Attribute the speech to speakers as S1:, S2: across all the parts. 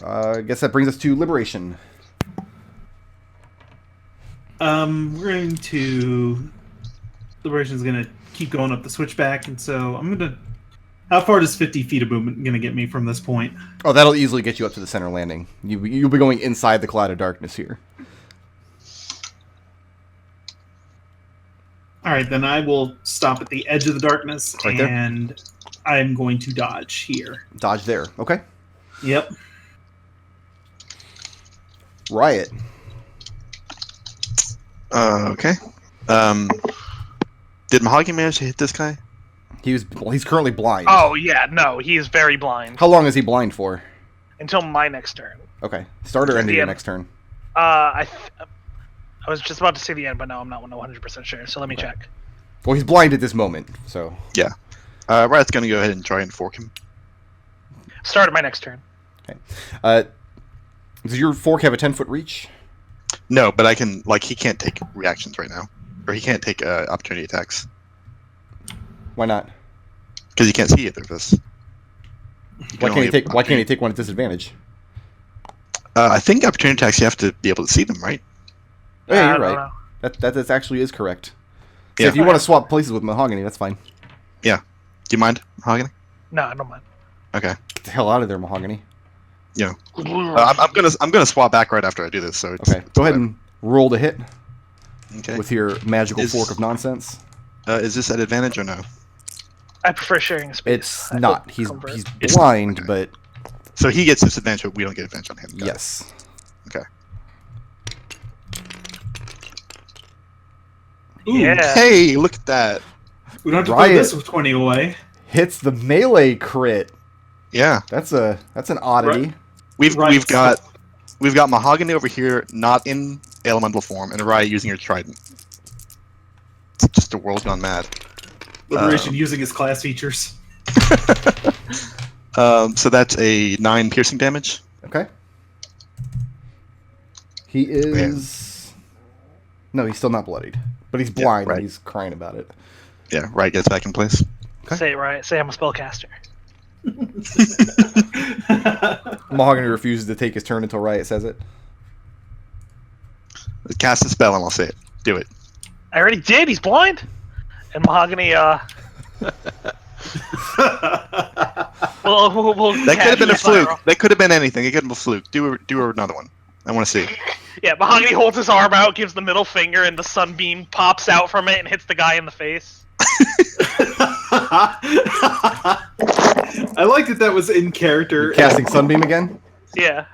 S1: I guess that brings us to Liberation.
S2: We're going to... Liberation's going to keep going up the switchback, and so I'm going to... How far does 50 feet of movement going to get me from this point?
S1: Oh, that'll easily get you up to the center landing. You'll be going inside the cloud of darkness here.
S2: Alright, then I will stop at the edge of the darkness,
S1: Right
S2: and I'm going to dodge here.
S1: Dodge there. Okay.
S2: Yep.
S1: Riot.
S3: Okay. Did Mahogany manage to hit this guy?
S1: He's currently blind.
S4: Oh, yeah, no, he is very blind.
S1: How long is he blind for?
S4: Until my next turn.
S1: Okay. Start or end of your next turn?
S4: I was just about to say the end, but no, I'm not 100% sure, so let me check.
S1: Well, he's blind at this moment, so...
S3: Yeah. Riot's gonna go ahead and try and fork him.
S4: Start at my next turn.
S1: Okay. Does your fork have a 10-foot reach?
S3: No, but I can, like, he can't take reactions right now. Or he can't take opportunity attacks.
S1: Why not?
S3: Because he can't see either of this.
S1: Why can't he take one at disadvantage?
S3: I think opportunity attacks, you have to be able to see them, right?
S1: Oh, yeah, you're right. That actually is correct. So
S3: Yeah.
S1: if you want to swap places with Mahogany, that's fine.
S3: Yeah. Do you mind, Mahogany?
S4: No, I don't mind.
S3: Okay.
S1: Get the hell out of there, Mahogany.
S3: Yeah. I'm gonna swap back right after I do this. So it's,
S1: okay. Go ahead and roll to hit
S3: okay.
S1: with your magical fork of nonsense.
S3: Is this at advantage or no?
S4: I prefer sharing space.
S1: It's not. He's blind, but...
S3: So he gets disadvantage, but we don't get advantage on him.
S1: Yes.
S3: Okay.
S2: Ooh.
S4: Yeah.
S3: Hey, look at that.
S2: We don't have to
S1: Riot
S2: throw this with 20 away.
S1: Hits the melee crit.
S3: Yeah.
S1: That's an oddity.
S3: We've got Mahogany over here, not in elemental form, and Riot using her trident. It's just a world gone mad.
S2: Liberation using his class features.
S3: So that's a 9 piercing damage.
S1: Okay. He is... No, he's still not bloodied. But he's blind
S3: right.
S1: and he's crying about it.
S3: Yeah, Riot gets back in place.
S1: Okay.
S4: Say it right. Say I'm a spellcaster.
S1: Mahogany refuses to take his turn until Riot says it.
S3: Cast a spell and I'll say it. Do it.
S4: I already did. He's blind. And Mahogany, well,
S3: That could have been a fluke. That could have been anything. It could have been a fluke. Do another one. I want to see.
S4: Yeah, Mahogany holds his arm out, gives the middle finger, and the sunbeam pops out from it and hits the guy in the face.
S2: I like that was in character.
S1: You're casting Sunbeam again?
S4: Yeah.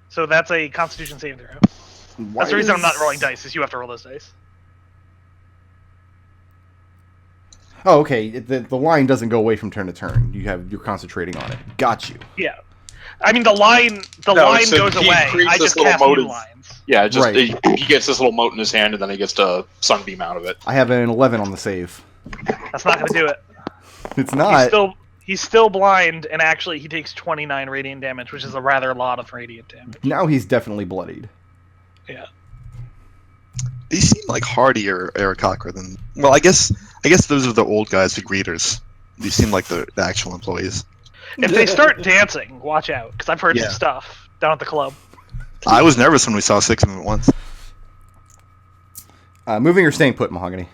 S4: So that's a Constitution saving throw. That's the reason I'm not rolling dice, is you have to roll those dice.
S1: Oh, okay. The line doesn't go away from turn to turn. You're concentrating on it. Got you.
S4: Yeah. I mean, the line goes away. I just cast new lines.
S5: Yeah, just
S1: Right.
S5: he gets this little mote in his hand, and then he gets to sunbeam out of it.
S1: I have an 11 on the save.
S4: That's not going to do it.
S1: It's not.
S4: He's still blind, and actually he takes 29 radiant damage, which is a rather lot of radiant damage.
S1: Now he's definitely bloodied.
S4: Yeah.
S3: These seem like hardier Aarakocra than... Well, I guess those are the old guys, the greeters. These seem like the actual employees.
S4: If they start dancing, watch out, because I've heard some stuff down at the club.
S3: I was nervous when we saw 6 of them at once.
S1: Moving or staying put, Mahogany?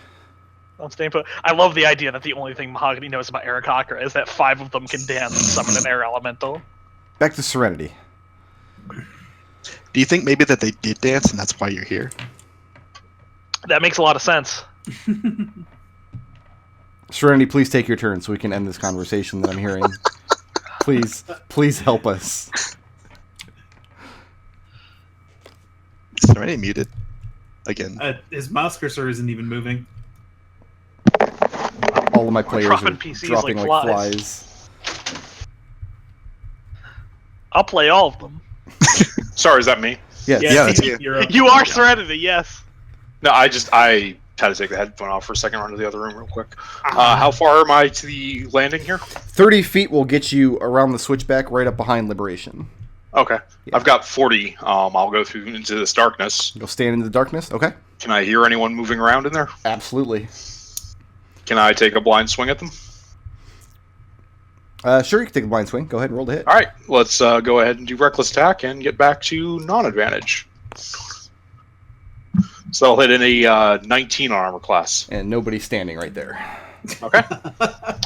S4: I'm staying put. I love the idea that the only thing Mahogany knows about Aarakocra is that 5 of them can dance and summon an air elemental.
S1: Back to Serenity.
S3: Do you think maybe that they did dance and that's why you're here?
S4: That makes a lot of sense.
S1: Serenity, please take your turn so we can end this conversation that I'm hearing. Please help us.
S3: Serenity muted. Again.
S2: His mouse cursor isn't even moving.
S1: All of my players are
S4: dropping PCs
S1: dropping
S4: like
S1: like
S4: flies.
S1: flies.
S4: I'll play all of them.
S5: Sorry, is that me?
S1: Yes.
S3: Yeah, it's you.
S2: You're up.
S4: You are Serenity, yes.
S5: No, I had to take the headphone off for a second, run to the other room real quick. How far am I to the landing here?
S1: 30 feet will get you around the switchback right up behind Liberation.
S5: Okay.
S1: Yeah.
S5: I've got 40. I'll go through into this darkness.
S1: You'll stand in the darkness? Okay.
S5: Can I hear anyone moving around in there?
S1: Absolutely.
S5: Can I take a blind swing at them?
S1: Sure, you can take a blind swing. Go ahead and roll the hit.
S5: All right, let's go ahead and do reckless attack and get back to non-advantage. So I'll hit in a 19 on armor class.
S1: And nobody's standing right there.
S5: Okay.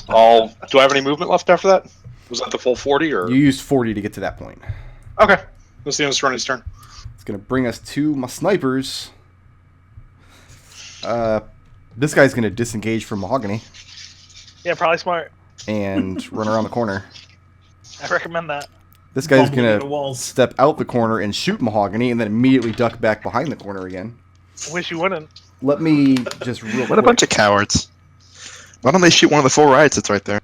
S5: Do I have any movement left after that? Was that the full 40 or?
S1: You used 40 to get to that point.
S5: Okay. Let's see on Serenity's turn.
S1: It's going to bring us to my snipers. This guy's going to disengage from Mahogany
S4: Yeah, probably smart.
S1: and run around the corner.
S4: I recommend that.
S1: This guy's
S2: Bumping into
S1: going to
S2: walls.
S1: step out the corner and shoot Mahogany and then immediately duck back behind the corner again.
S4: I wish you wouldn't.
S1: Let me just real
S3: What a bunch of cowards. Why don't they shoot one of the 4 riots that's right there?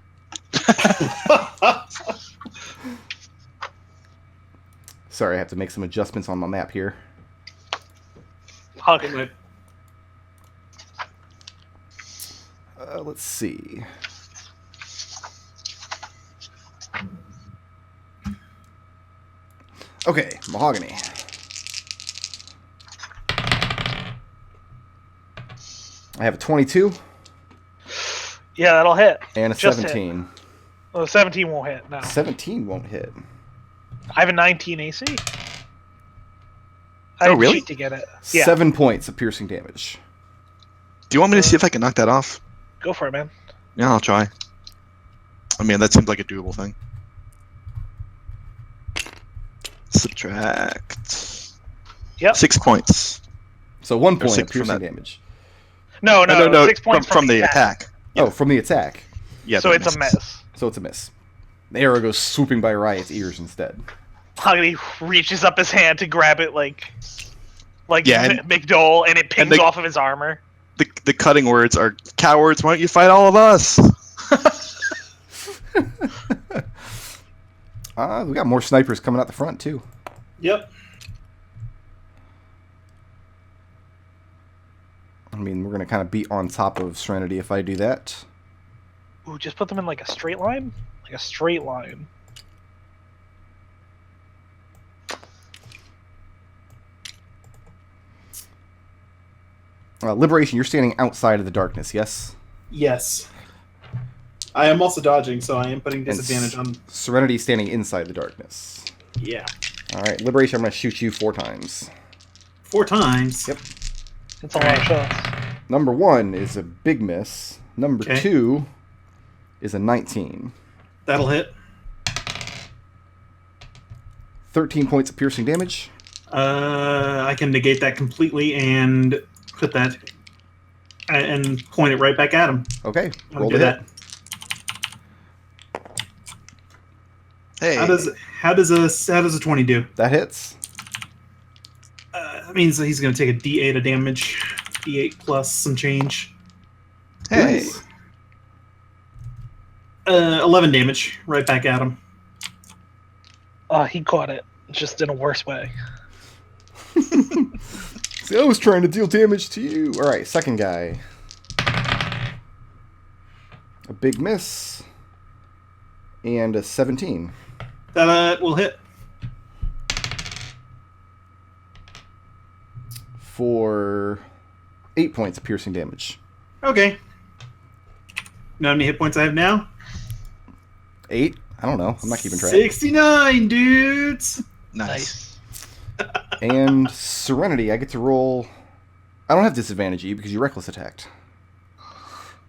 S1: Sorry, I have to make some adjustments on my map here.
S4: Hug.
S1: Let's see. Okay, Mahogany. I have a 22
S4: Yeah, that'll hit.
S1: and a
S4: Just
S1: 17.
S4: Well, the 17 won't hit. No.
S1: 17 won't hit.
S4: I have a 19 AC. I
S3: Oh,
S4: didn't
S3: really?
S4: cheat to get it. Yeah,
S1: 7 points of piercing damage.
S3: Do you want me to see if I can knock that off?
S4: go for it, man.
S3: Yeah, I'll try. I mean, that seems like a doable thing. Subtract.
S4: Yep.
S3: 6 points.
S1: So 1 point
S3: 6
S1: of
S3: from
S1: piercing
S3: that.
S1: damage.
S4: No,
S3: no,
S4: 6 points
S3: from the attack.
S1: Oh, from the attack.
S3: Yeah,
S4: So
S3: that
S4: it's a
S3: misses.
S4: miss.
S1: So it's a miss. The arrow goes swooping by Riot's ears instead.
S4: Mahogany reaches up his hand to grab it like
S3: Yeah, and-
S4: McDohl, and it pings
S3: the-
S4: off of his armor.
S3: The cutting words are, cowards, why don't you fight all of us?
S1: We got more snipers coming out the front, too.
S2: Yep.
S1: I mean, we're going to kind of be on top of Serenity if I do that.
S4: Ooh, just put them in like a straight line? Like a straight line.
S1: Liberation, you're standing outside of the darkness, yes?
S2: Yes. I am also dodging, so I am putting
S1: And
S2: disadvantage on.
S1: Serenity standing inside the darkness.
S2: Yeah.
S1: Alright, Liberation, I'm going to shoot you 4 times.
S2: 4 times.
S1: Yep.
S4: It's a lot of shots.
S1: Number 1 is a big miss. Number
S2: Okay.
S1: 2 is a 19.
S2: That'll hit.
S1: 13 points of piercing damage.
S2: I can negate that completely and put that and point it right back at him.
S1: Okay,
S2: I'll
S1: roll
S2: do
S1: the hit.
S2: that.
S3: Hey,
S2: How does a 20 do?
S1: That hits.
S2: That means that he's going to take a D8 of damage. D8 plus some change.
S3: hey.
S1: Nice.
S2: 11 damage right back at him.
S4: He caught it, just in a worse way.
S1: See, I was trying to deal damage to you. Alright, second guy. A big miss. And a 17.
S2: That will hit.
S1: For 8 points of piercing damage.
S2: Okay. Know how many hit points I have now?
S1: 8? I don't know. I'm not keeping track.
S2: 69, dudes!
S3: Nice.
S1: And Serenity, I get to roll... I don't have disadvantage E because you reckless attacked.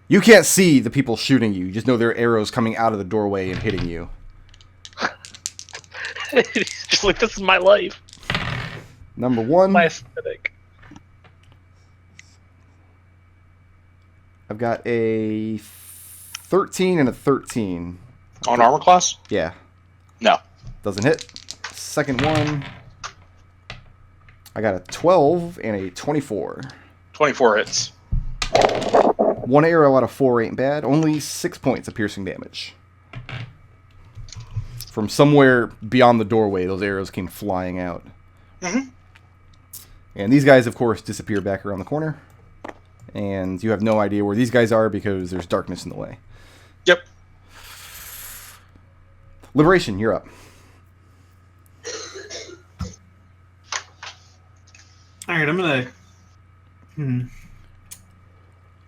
S1: You can't see the people shooting you. You just know there are arrows coming out of the doorway and hitting you.
S4: He's just like, this is my life.
S1: Number 1,
S4: My aesthetic.
S1: I've got a 13 and a 13.
S5: On armor class?
S1: Yeah,
S5: No.
S1: doesn't hit. Second one, I got a 12 and a 24.
S5: 24 hits.
S1: 1 arrow out of 4 ain't bad. Only 6 points of piercing damage. From somewhere beyond the doorway, those arrows came flying out.
S5: Mhm.
S1: And these guys, of course, disappear back around the corner. And you have no idea where these guys are because there's darkness in the way.
S5: Yep.
S1: Liberation, you're up.
S2: Alright, I'm gonna...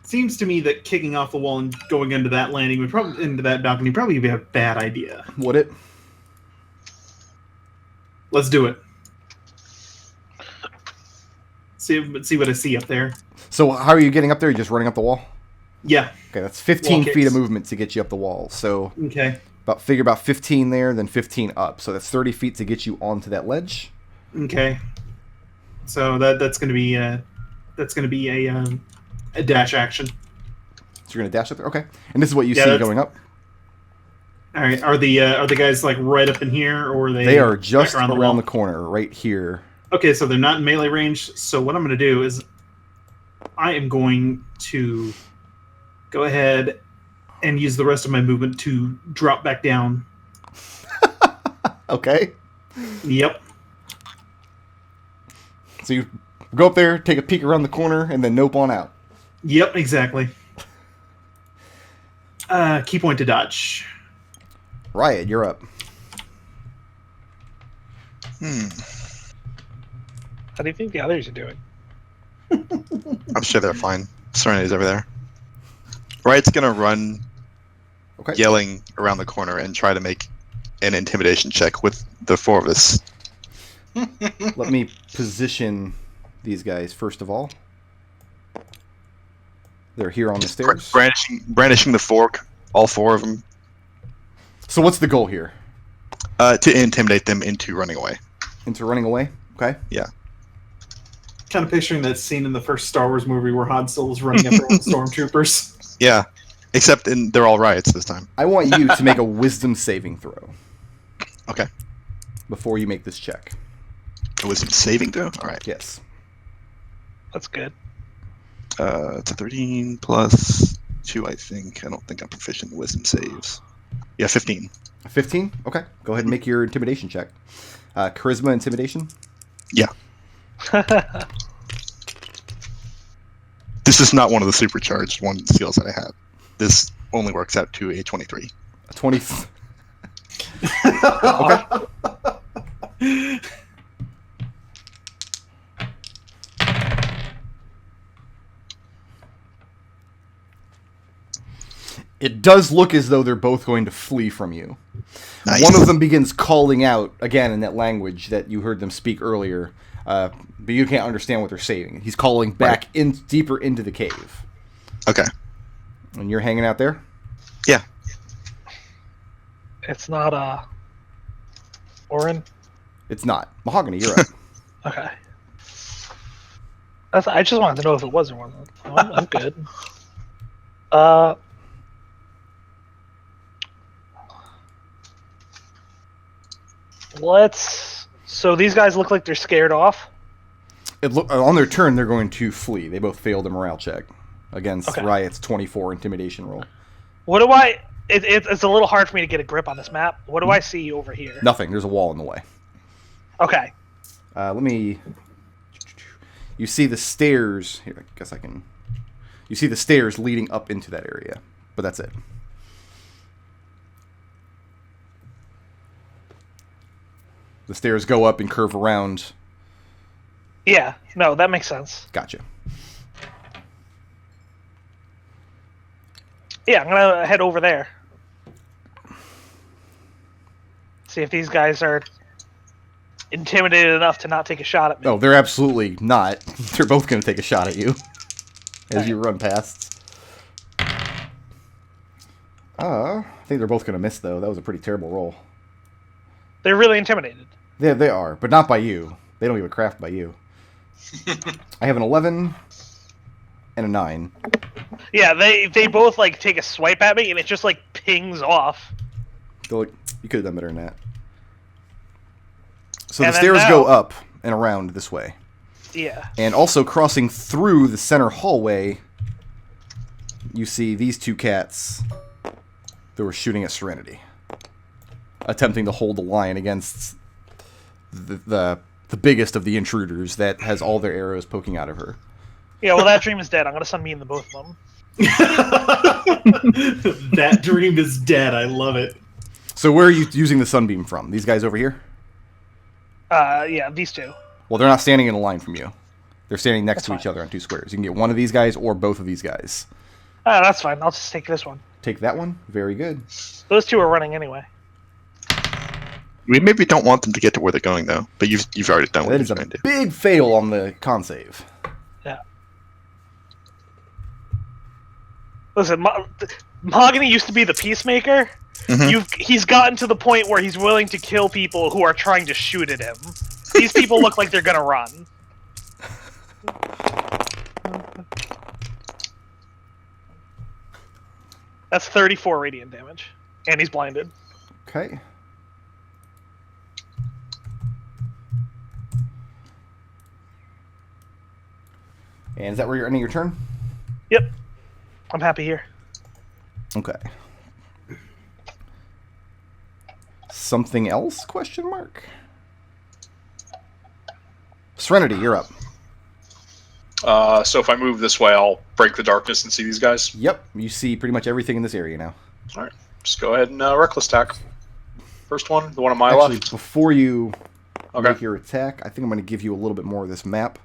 S2: seems to me that kicking off the wall and going into that landing into that balcony would probably be a bad idea.
S1: Would it?
S2: Let's do it. See what I see up there.
S1: So how are you getting up there? You're just running up the wall?
S2: Yeah.
S1: Okay, that's 15
S2: Wall
S1: feet of
S2: kicks.
S1: movement to get you up the wall. So
S2: Okay.
S1: figure about 15 there, then 15 up. So that's 30 feet to get you onto that ledge.
S2: Okay. So that's going to be a dash action.
S1: So you're gonna dash up there. Okay, and this is what you
S2: Yeah,
S1: see
S2: that's-
S1: going up.
S2: All right. Are the guys like right up in here, or are they?
S1: They are just
S2: back
S1: around
S2: wall?
S1: the corner, right here.
S2: Okay, so they're not in melee range. So what I'm going to do is, I am going to go ahead and use the rest of my movement to drop back down.
S1: Okay.
S2: Yep.
S1: So you go up there, take a peek around the corner, and then nope on out.
S2: Yep. Exactly. Key point to dodge.
S1: Riot, you're up.
S4: How do you think the others are doing?
S3: I'm sure they're fine. Serenity's over there. Riot's gonna run,
S1: Okay.
S3: yelling around the corner and try to make an intimidation check with the four of us.
S1: Let me position these guys first of all. They're here on the stairs.
S3: Brandishing the fork, all four of them,
S1: So what's the goal here?
S3: to intimidate them into running away.
S1: Into running away? Okay.
S2: Kind of picturing that scene in the first Star Wars movie where Han Solo's running after all the stormtroopers.
S3: Yeah, except they're all riots this time.
S1: I want you to make a wisdom saving throw
S3: Okay.
S1: before you make this check.
S3: A wisdom saving throw? Alright.
S1: Yes.
S4: That's good.
S3: It's a 13 plus 2, I think. I don't think I'm proficient in wisdom saves. Yeah, 15.
S1: 15? Okay. Go ahead and make your intimidation check. Charisma intimidation?
S3: Yeah. This is not one of the supercharged one skills that I have. This only works out to a 23.
S1: 20. Okay. It does look as though they're both going to flee from you.
S3: Nice.
S1: One of them begins calling out, again in that language that you heard them speak earlier, but you can't understand what they're saying. He's calling back in deeper into the cave.
S3: Okay.
S1: And you're hanging out there?
S3: Yeah.
S4: It's not Orin.
S1: It's not. Mahogany, you're up.
S4: Okay. I just wanted to know if it was or wasn't. I'm good. So these guys look like they're scared off.
S1: On their turn, they're going to flee. They both failed a morale check against
S4: Okay.
S1: Riot's 24 intimidation roll.
S4: What do I? It's a little hard for me to get a grip on this map. What do I see over here?
S1: Nothing. There's a wall in the way.
S4: Okay.
S1: Let me... You see the stairs... Here, I guess I can... You see the stairs leading up into that area. But that's it. The stairs go up and curve around.
S4: Yeah. No, that makes sense.
S1: Gotcha.
S4: Yeah, I'm gonna head over there. See if these guys are intimidated enough to not take a shot at me.
S1: Oh, they're absolutely not. They're both going to take a shot at you as you run past. I think they're both going to miss, though. That was a pretty terrible roll.
S4: They're really intimidated.
S1: Yeah, they are, but not by you. They don't give a crap by you. I have an 11 and a 9.
S4: Yeah, they both like take a swipe at me and it just like pings off.
S1: They're like, you could have done better than that. So
S4: And
S1: the
S4: then
S1: stairs
S4: now-
S1: go up and around this way.
S4: Yeah.
S1: And also crossing through the center hallway, you see these two cats that were shooting at Serenity, attempting to hold the line against the biggest of the intruders that has all their arrows poking out of her.
S4: Yeah, well that dream is dead. I'm gonna sunbeam the both of them.
S2: That dream is dead. I love it.
S1: So where are you using the sunbeam from? These guys over here?
S4: Yeah, these two.
S1: Well, they're not standing in a line from you. They're standing next
S4: That's
S1: to each
S4: fine.
S1: other on 2 squares. You can get one of these guys or both of these guys.
S4: Ah, that's fine. I'll just take this one.
S1: Take that one. Very good.
S4: Those two are running anyway.
S3: We maybe don't want them to get to where they're going though. But you've already done what
S1: That
S3: you're
S1: is a
S3: going to do.
S1: big fail on the con save.
S4: Yeah. Listen, Mahogany used to be the peacemaker.
S3: Mhm.
S4: He's gotten to the point where he's willing to kill people who are trying to shoot at him. These people look like they're gonna run. That's 34 radiant damage. And he's blinded.
S1: Okay. And is that where you're ending your turn?
S4: Yep. I'm happy here.
S1: Okay. Something else? Question mark. Serenity, you're up.
S5: So if I move this way, I'll break the darkness and see these guys.
S1: Yep, you see pretty much everything in this area now.
S5: All right, just go ahead and reckless attack. First one, the one on my
S1: Actually,
S5: left.
S1: before you
S5: Okay.
S1: make your attack, I think I'm going to give you a little bit more of this map,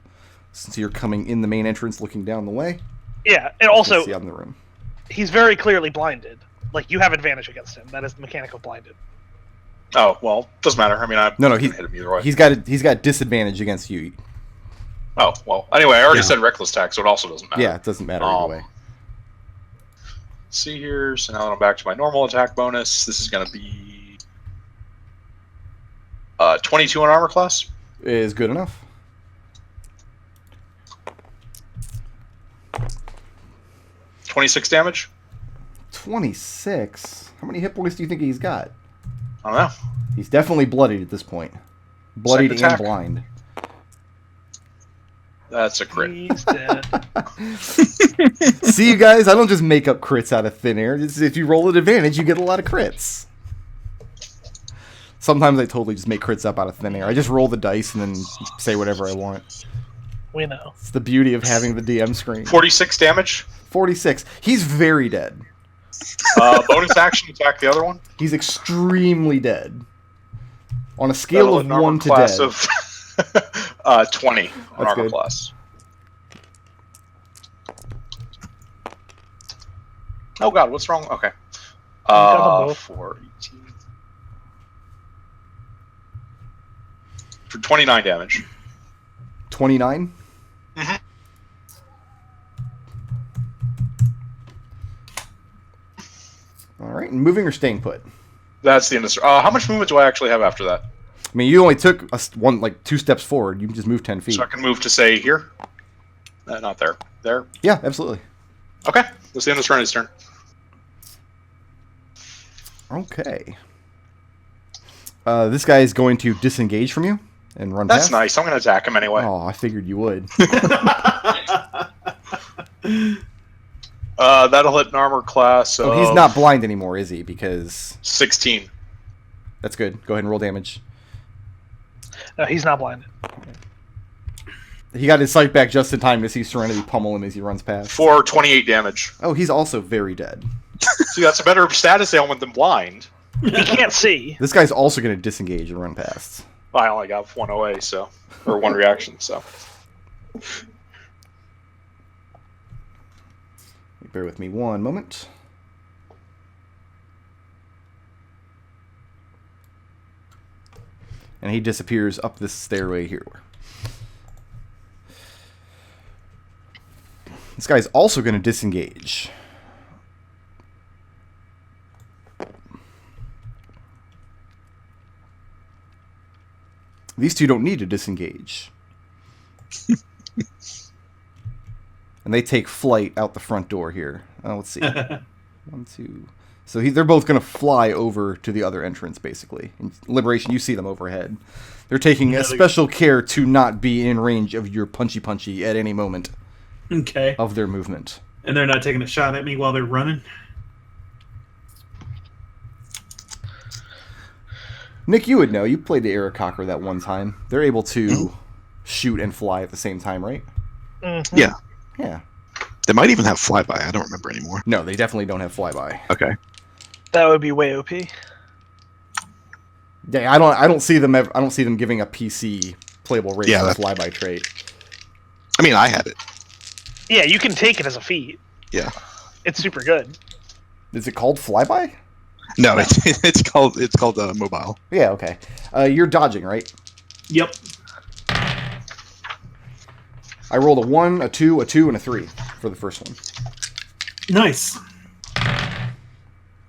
S1: since you're coming in the main entrance, looking down the way.
S4: Yeah, and
S1: You
S4: also,
S1: see out in the room.
S4: he's very clearly blinded. Like, you have advantage against him. That is the mechanic of blinded.
S5: Oh well, doesn't matter. I mean, I
S1: No,
S5: can hit him either way.
S1: He's got disadvantage against you.
S5: Oh well. Anyway, I already
S3: Yeah.
S5: said reckless attack, so it also doesn't matter.
S1: Yeah, it doesn't matter either way.
S5: See here. So now that I'm back to my normal attack bonus, this is going to be 22 on armor class.
S1: Is good enough.
S5: $26 damage.
S1: 26. How many hit points do you think he's got?
S5: I don't know.
S1: He's definitely bloodied at this point. Bloodied and
S5: Second attack.
S1: blind.
S5: That's a crit.
S4: He's dead.
S1: See, you guys, I don't just make up crits out of thin air. If you roll at advantage, you get a lot of crits. Sometimes I totally just make crits up out of thin air. I just roll the dice and then say whatever I want.
S4: We know.
S1: It's the beauty of having the DM screen.
S5: 46 damage.
S1: 46. He's very dead.
S5: Bonus action attack the other one.
S1: He's extremely dead. On a scale
S5: That'll
S1: of
S5: hit an
S1: 1
S5: armor
S1: to
S5: class
S1: dead.
S5: of 20 on
S1: That's
S5: armor
S1: good.
S5: class. Oh god, what's wrong? Okay.
S4: got them both.
S5: 418. For 29 damage.
S1: 29?
S5: Mhm.
S1: Alright, moving or staying put?
S5: That's the end of the how much movement do I actually have after that?
S1: I mean, you only took two steps forward. You can just move 10 feet.
S5: So I can move to say here? Not there. There?
S1: Yeah, absolutely.
S5: Okay. That's the end of Serenity's turn.
S1: Okay. This guy is going to disengage from you and run
S5: That's
S1: past.
S5: nice. I'm going to attack him anyway.
S1: Oh, I figured you would.
S5: That'll hit an armor class of
S1: Oh, he's not blind anymore, is he? Because
S5: 16.
S1: that's good. Go ahead and roll damage.
S4: No, he's not blinded.
S1: He got his sight back just in time to see Serenity pummel him as he runs past.
S5: For 28 damage.
S1: Oh, he's also very dead.
S5: See, that's a better status ailment than blind.
S4: He can't see.
S1: This guy's also going to disengage and run past.
S5: I only got one OA, so. Or one reaction, so.
S1: Bear with me one moment. And he disappears up this stairway here. This guy's also going to disengage. These two don't need to disengage. And they take flight out the front door here. Let's see. 1, 2. So they're both going to fly over to the other entrance, basically. In Liberation, you see them overhead. They're taking special care to not be in range of your punchy at any moment
S2: Okay.
S1: of their movement.
S2: And they're not taking a shot at me while they're running?
S1: Nick, you would know. You played the Aarakocra that one time. They're able to shoot and fly at the same time, right?
S4: Mhm.
S3: Yeah.
S1: Yeah.
S3: They might even have flyby. I don't remember anymore.
S1: No, they definitely don't have flyby.
S3: Okay.
S4: That would be way OP.
S1: Yeah, I don't see them. I don't see them giving a PC playable race
S3: Yeah,
S1: for a
S3: that-
S1: flyby trait.
S3: I mean, I had it.
S4: Yeah, you can take it as a feat.
S3: Yeah.
S4: It's super good.
S1: Is it called flyby?
S3: No, it's called mobile.
S1: Yeah, okay. You're dodging, right?
S2: Yep.
S1: I rolled a 1, a 2, a 2, and a 3 for the first one.
S2: Nice.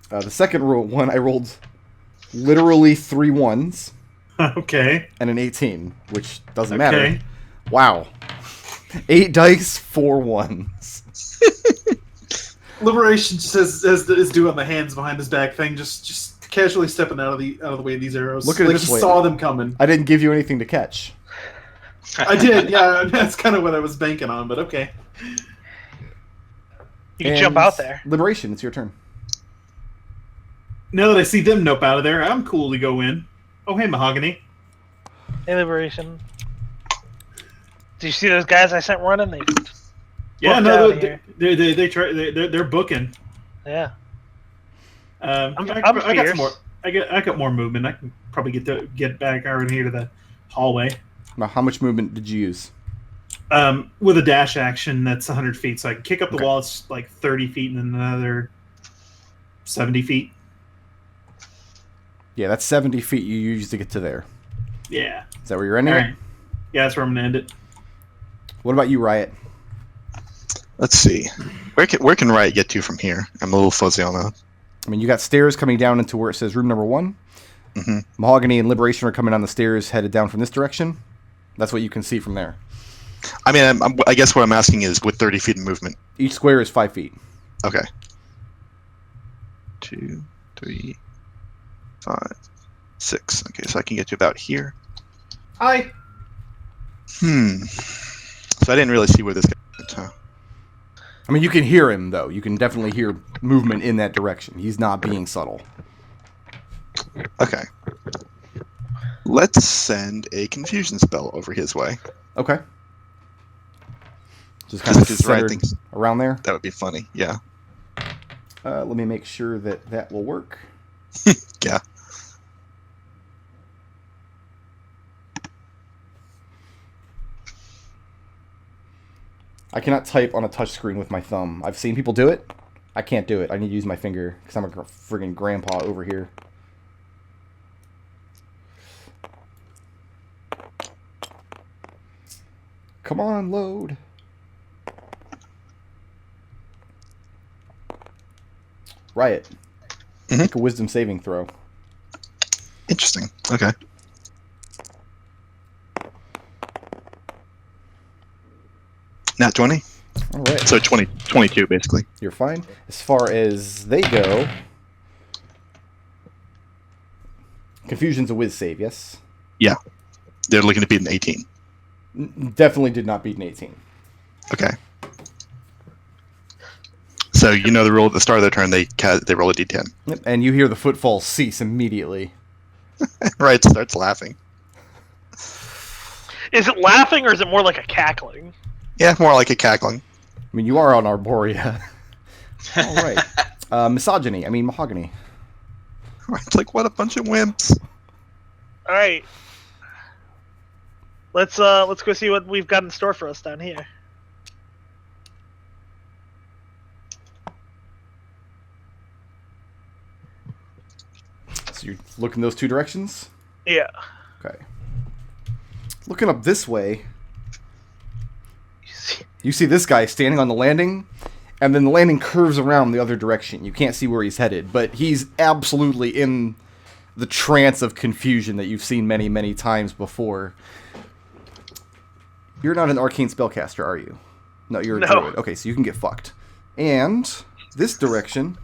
S1: The second one, I rolled literally 3 1s
S2: Okay.
S1: and an 18, which doesn't
S2: Okay.
S1: matter. Wow. 8 dice, 4 1s.
S2: Liberation just is doing the hands behind his back thing, just casually stepping out of the way of these arrows.
S1: Look at it
S2: like
S1: this
S2: he
S1: way.
S2: saw them coming.
S1: I didn't give you anything to catch.
S2: I did, yeah. That's kind of what I was banking on, but okay.
S4: You can jump out there.
S1: Liberation, it's your turn.
S2: Now that I see them nope out of there, I'm cool to go in. Oh, hey, Mahogany.
S4: Hey, Liberation. Do you see those guys I sent running? They
S2: Yeah,
S4: booked
S2: no,
S4: out here.
S2: they're booking.
S4: Yeah.
S2: I
S4: I'm
S2: got some
S4: fierce.
S2: more. I got more movement. I can probably get back over here to the hallway.
S1: Now, how much movement did you use?
S2: With a dash action, that's 100 feet. So I can kick up the
S1: Okay.
S2: wall. It's like 30 feet and then another 70 feet.
S1: Yeah, that's 70 feet you used to get to there.
S2: Yeah.
S1: Is that where you're ending
S2: All
S1: it?
S2: right. Yeah, that's where I'm gonna end it.
S1: What about you, Riot?
S3: Let's see. Where can Riot get to from here? I'm a little fuzzy on that.
S1: I mean, you got stairs coming down into where it says room number 1.
S3: Mm-hmm.
S1: Mahogany and Liberation are coming down the stairs headed down from this direction. That's what you can see from there.
S3: I mean, I guess what I'm asking is with 30 feet of movement.
S1: Each square is 5 feet.
S3: Okay. 2, 3, 5, 6. Okay, so I can get to about here.
S2: Hi.
S3: So I didn't really see where this guy went, huh?
S1: I mean, you can hear him, though. You can definitely hear movement in that direction. He's not being subtle.
S3: Okay. Let's send a confusion spell over his way.
S1: Okay. Just kind of
S3: Because Riot
S1: centered
S3: thinks
S1: around there.
S3: that would be funny. Yeah.
S1: Let me make sure that will work.
S3: Yeah.
S1: I cannot type on a touchscreen with my thumb. I've seen people do it. I can't do it. I need to use my finger because I'm a friggin' grandpa over here. Come on, load. Riot.
S3: Mhm.
S1: Make a wisdom saving throw.
S3: Interesting. Okay. Nat 20?
S1: All right.
S3: So 22, basically.
S1: You're fine. As far as they go, Confusion's a whiz save, yes?
S3: Yeah. They're looking to beat an 18.
S1: Definitely did not beat an 18.
S3: Okay. So you know the rule at the start of their turn, they roll a d10.
S1: Yep. And you hear the footfall cease immediately.
S3: Right, starts laughing.
S4: Is it laughing or is it more like a cackling?
S3: Yeah, more like a cackling.
S1: I mean, you are on Arborea. All right. Mahogany.
S3: It's like, what a bunch of wimps.
S4: All right. Let's go see what we've got in store for us down here.
S1: So you're looking those two directions?
S4: Yeah.
S1: Okay. Looking up this way,
S4: You see-
S1: you see this guy standing on the landing, and then the landing curves around the other direction. You can't see where he's headed, but he's absolutely in the trance of confusion that you've seen many, many times before. You're not an arcane spellcaster, are you? No, you're a
S4: No.
S1: druid. Okay, so you can get fucked. And this direction,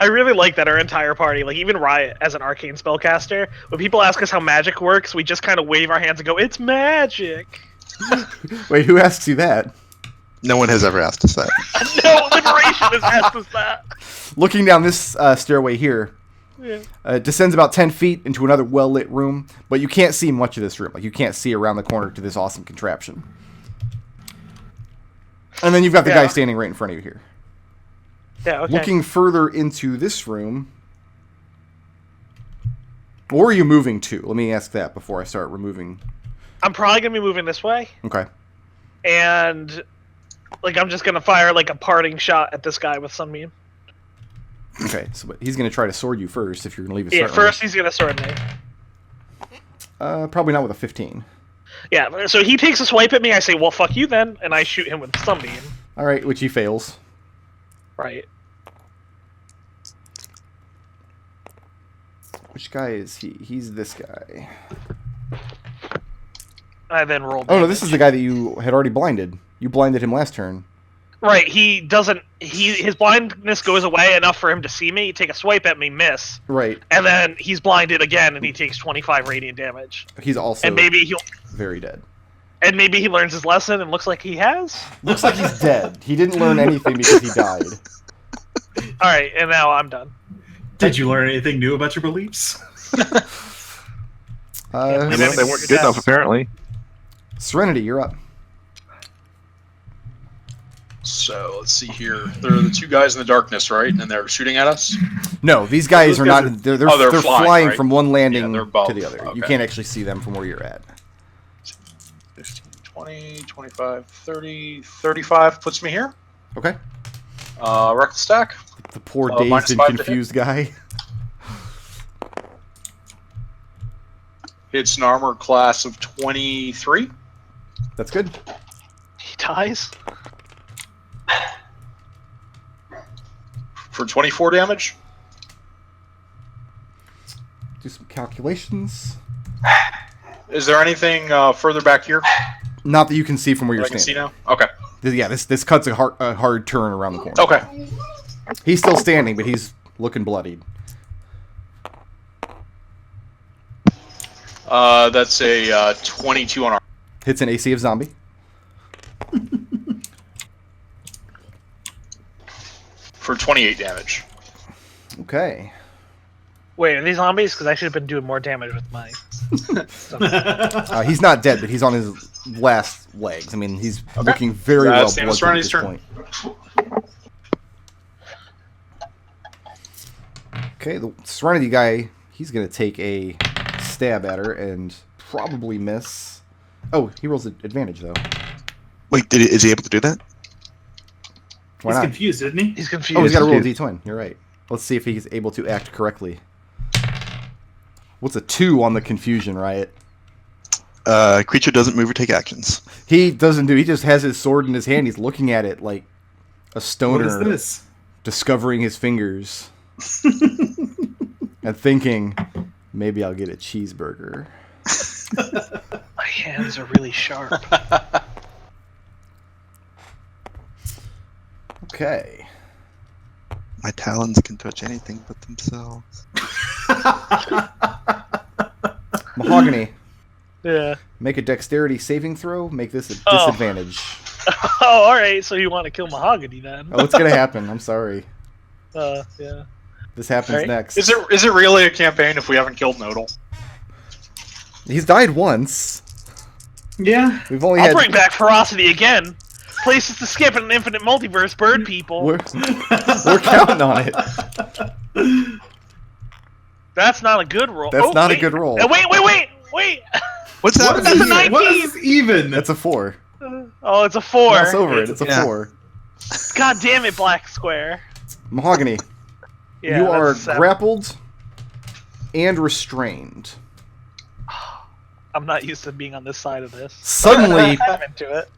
S4: I really like that our entire party, like even Riot as an arcane spellcaster, when people ask us how magic works, we just kind of wave our hands and go, "It's magic."
S1: wait, who asks you that?
S3: No one has ever asked us that.
S4: No, Liberation has asked us that.
S1: Looking down this stairway here,
S4: Yeah.
S1: it descends about 10 feet into another well-lit room, but you can't see much of this room. Like, you can't see around the corner to this awesome contraption. And then you've got the guy
S4: Yeah.
S1: standing right in front of you here.
S4: Yeah. Okay.
S1: Looking further into this room, or are you moving to? Let me ask that before I start removing.
S4: I'm probably gonna be moving this way,
S1: Okay.
S4: and Like, I'm just gonna fire, like, a parting shot at this guy with Sunbeam.
S1: Okay, so but he's going to try to sword you first if you're going to leave a
S4: Yeah,
S1: start
S4: first he's gonna sword me.
S1: Probably not with a 15.
S4: Yeah, so he takes a swipe at me, I say, well, fuck you then, and I shoot him with Sunbeam.
S1: Alright, which he fails.
S4: Right.
S1: Which guy is he? He's this guy.
S4: I then roll
S1: Oh, no,
S4: damage.
S1: this is the guy that you had already blinded. You blinded him last turn.
S4: Right, he doesn't... His blindness goes away enough for him to see me, take a swipe at me, miss.
S1: Right.
S4: And then he's blinded again, and he takes 25 radiant damage.
S1: He's also
S4: And maybe he'll...
S1: very dead.
S4: And maybe he learns his lesson and looks like he has?
S1: Looks like he's dead. He didn't learn anything because he died.
S4: Alright, and now I'm done.
S2: Did you learn anything new about your beliefs?
S6: They weren't good enough, apparently.
S1: Serenity, you're up.
S5: So let's see here. There are the two guys in the darkness, right? And they're shooting at us.
S1: No, these guys
S2: Those
S1: are
S2: guys
S1: not.
S2: are-
S1: They're flying,
S5: flying, right?
S1: from one landing
S5: they're above.
S1: to the other. You
S5: Okay.
S1: can't actually see them from where you're at.
S5: 15, 20, 25, 30, 35 puts me here.
S1: Okay.
S5: Reckless stack.
S1: The poor
S5: minus
S1: dazed and
S5: 5 to hit.
S1: confused guy.
S5: It's an armor class of 23
S1: That's good.
S4: He dies?
S5: for 24 damage.
S1: Do some calculations.
S5: Is there anything further back here
S1: Not that you can see from where
S5: that
S1: you're
S5: I can see
S1: standing.
S5: now? Okay.
S1: Yeah, this cuts a hard turn around the corner.
S5: Okay.
S1: He's still standing, but he's looking bloodied.
S5: That's a 22 on armor.
S1: Hits an AC of zombie.
S5: For 28 damage.
S1: Okay.
S4: Wait, are these zombies? Because I should have been doing more damage with my...
S1: He's not dead, but he's on his last legs. I mean, he's looking very well
S5: That's the end of
S1: bloodied at this
S5: Serenity's
S1: point. Okay, the Serenity guy, he's going to take a stab at her and probably miss. Oh, he rolls an advantage, though.
S3: Wait, is he able to do that?
S1: Why
S2: He's
S1: not?
S2: confused, isn't he?
S4: He's confused.
S1: Oh, he's got to roll a d20. You're right. Let's see if he's able to act correctly. What's a 2 on the confusion, Riot?
S3: Creature doesn't move or take actions.
S1: He doesn't do. He just has his sword in his hand. He's looking at it like a stoner
S2: What is this?
S1: discovering his fingers and thinking, maybe I'll get a cheeseburger.
S4: My hands are really sharp.
S1: Okay.
S3: My talons can touch anything but themselves.
S1: Mahogany,
S4: Yeah.
S1: make a dexterity saving throw. Make this a
S4: Oh.
S1: disadvantage.
S4: Oh, alright, so you want to kill Mahogany then.
S1: Oh, it's going to happen. I'm sorry.
S4: Yeah.
S1: This happens
S4: Alright.
S1: next.
S5: Is it really a campaign if we haven't killed Nodal?
S1: He's died once.
S2: Yeah.
S1: We've only
S4: I'll
S1: had...
S4: bring back Ferocity again. Places to skip in an infinite multiverse, bird people.
S1: We're counting on it.
S4: That's not a good roll.
S1: That's not a
S4: wait.
S1: good roll.
S4: Wait!
S3: What's
S2: What
S3: that?
S2: is,
S4: That's a
S2: even?
S4: 19.
S2: What is even?
S1: That's a 4.
S4: Oh, it's a 4.
S1: Mouse over it. It's a
S3: Yeah.
S1: 4.
S4: God damn it, Black Square.
S1: Mahogany,
S4: Yeah,
S1: you are
S4: that's 7.
S1: grappled and restrained.
S4: I'm not used to being on this side of this.
S1: Suddenly,
S4: I'm into it.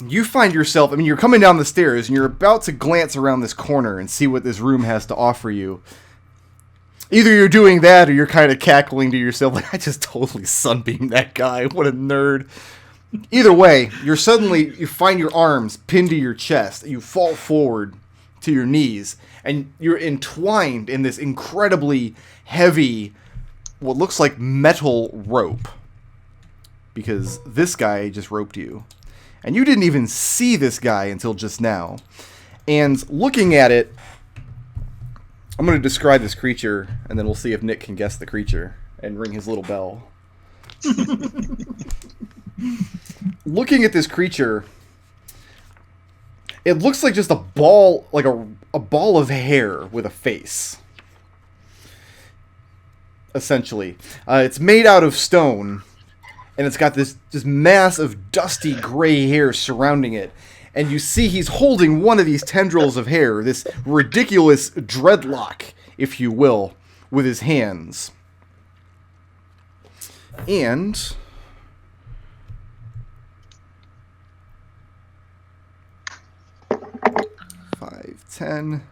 S1: you find yourself, I mean, you're coming down the stairs and you're about to glance around this corner and see what this room has to offer you. Either you're doing that or you're kind of cackling to yourself, like, I just totally sunbeamed that guy. What a nerd. Either way, you find your arms pinned to your chest. You fall forward to your knees and you're entwined in this incredibly heavy, what looks like metal rope. Because this guy just roped you. And you didn't even see this guy until just now. And looking at it, I'm going to describe this creature, and then we'll see if Nick can guess the creature and ring his little bell. Looking at this creature, it looks like just a ball, like a ball of hair with a face. Essentially. It's made out of stone. And it's got this mass of dusty gray hair surrounding it. and you see he's holding one of these tendrils of hair, this ridiculous dreadlock, if you will, with his hands. And 5, 10,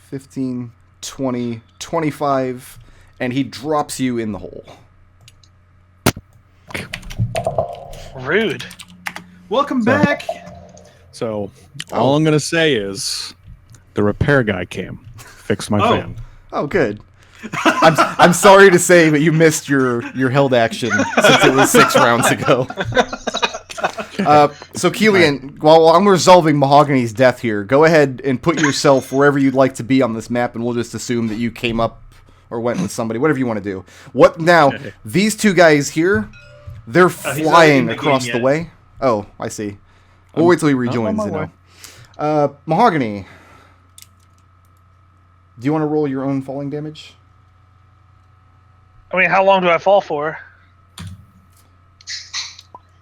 S1: 15, 20, 25, and he drops you in the hole.
S4: Rude.
S2: Welcome back.
S7: So all I'm gonna say is the repair guy came, fixed my fan.
S1: Oh, good. I'm sorry to say, but you missed your held action since it was 6 rounds ago. So Kelian, while I'm resolving Mahogany's death here, go ahead and put yourself wherever you'd like to be on this map, and we'll just assume that you came up or went with somebody, whatever you want to do. What now? These two guys here, they're flying across the way. Oh, I see. We'll wait till he rejoins. Mahogany, do you want to roll your own falling damage?
S4: I mean, how long do I fall for?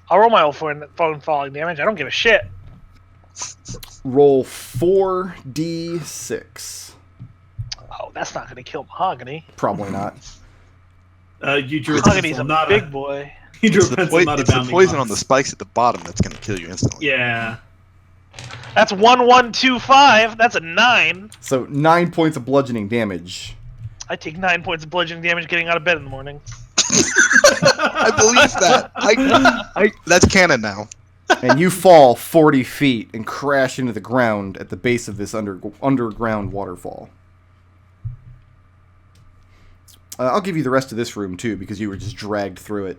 S4: I'll roll my own falling damage. I don't give a shit.
S1: Roll 4d6.
S4: Oh, that's not going to kill Mahogany.
S1: Probably not.
S2: You drew
S4: Mahogany's a big boy.
S2: You drew
S3: It's the poison on the spikes at the bottom that's going to kill you instantly.
S2: Yeah.
S4: That's 1125. That's a 9.
S1: So 9 points of bludgeoning damage.
S4: I take 9 points of bludgeoning damage getting out of bed in the morning.
S3: I believe that. That's canon now.
S1: And you fall 40 feet and crash into the ground at the base of this underground waterfall. I'll give you the rest of this room, too, because you were just dragged through it.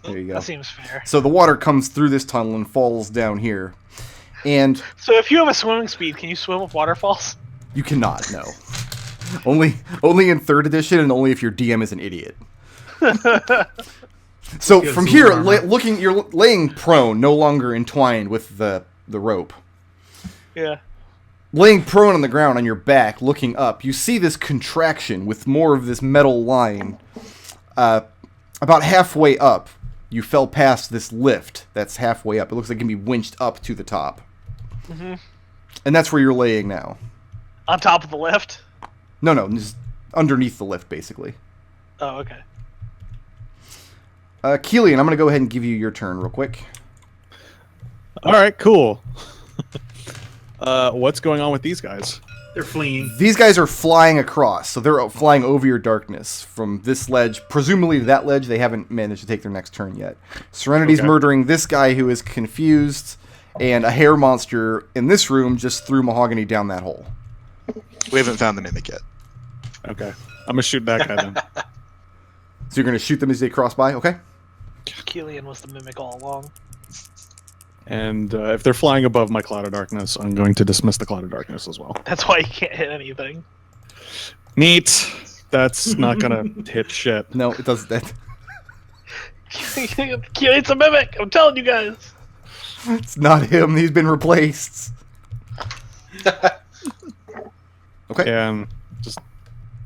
S1: There you go.
S4: That seems fair.
S1: So the water comes through this tunnel and falls down here. And
S4: So if you have a swimming speed, can you swim with waterfalls?
S1: you cannot, no. Only in 3rd edition, and only if your DM is an idiot. So from here, you're laying prone, no longer entwined with the rope.
S4: Yeah.
S1: Laying prone on the ground on your back, looking up, you see this contraction with more of this metal line. About halfway up, you fell past this lift that's halfway up. It looks like it can be winched up to the top. Mm-hmm. And that's where you're laying now.
S4: On top of the lift?
S1: No, just underneath the lift, basically.
S4: Oh, okay.
S1: Kelian, I'm going to go ahead and give you your turn real quick.
S7: All right, cool. What's going on with these guys?
S2: They're fleeing.
S1: These guys are flying across, so they're flying over your darkness from this ledge. Presumably to that ledge, they haven't managed to take their next turn yet. Serenity's murdering this guy who is confused, and a hair monster in this room just threw Mahogany down that hole.
S3: We haven't found the mimic yet.
S7: Okay. I'm going to shoot that guy then.
S1: So you're going to shoot them as they cross by? Okay.
S4: Kelian was the mimic all along.
S7: And if they're flying above my cloud of darkness, I'm going to dismiss the cloud of darkness as well.
S4: That's why you can't hit anything.
S7: Neat. That's not going to hit shit.
S1: No, it does that.
S4: Kelian's a mimic. I'm telling you guys.
S1: It's not him. He's been replaced. Okay.
S7: And just